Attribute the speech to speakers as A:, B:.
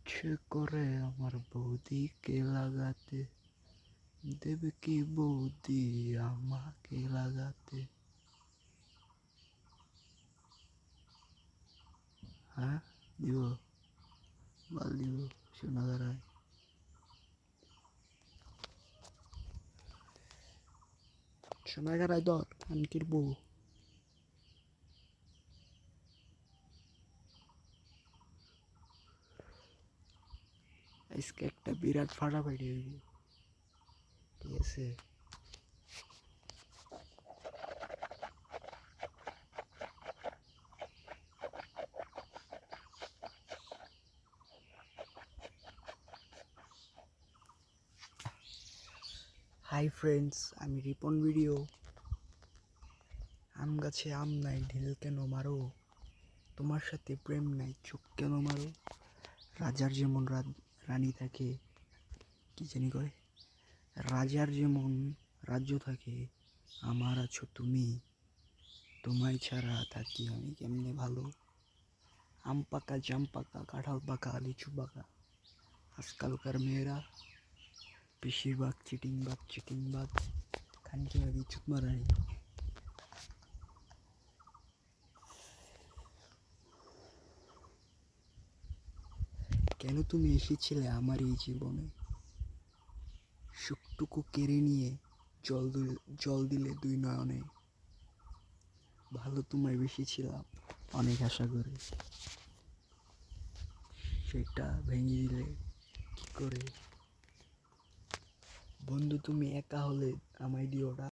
A: ইচ্ছে করে আমার বৌদিকে লাগাতে, দেবে কি বৌদি আমাকে লাগাতে? হ্যাঁ, দিব, বল দিব, শোনা দাঁড়ায়। শোনা দাঁড়ায় ধর, কানকির বউ। আজকে একটা বিরাট ফাটাফাটি হইব, ঠিক আছে? হাই ফ্রেন্ডস, আমি রিপন ভিডিও। আম গাছে আম নাই, ঢিল কেন মারো? তোমার সাথে প্রেম নাই, চোখ কেন মারো? রাজার যেমন রানী থাকে, কি জানি কয়, রাজার যেমন রাজ্য থাকে, আমার আছো তুমি, তোমায় ছাড়া থাকি আমি কেমনে ভালো? আম পাকা, জাম পাকা, কাঁঠাল পাকা, লিচু পাকা, আজকালকার মেয়েরা বেশিরভাগ চিটিংবাগ খানকি ভাবি চুত মারানি। কেন তুমি এসেছিলে আমার এই জীবনে? সুখটুকু কেড়ে নিয়ে জল দিলে দুই নয়নে। ভালো তোমায় বেশিছিলাম অনেক আশা করে, সেটা ভেঙে দিলে কি করে? বন্ধু তুমি একা হলে আমায় দিও না।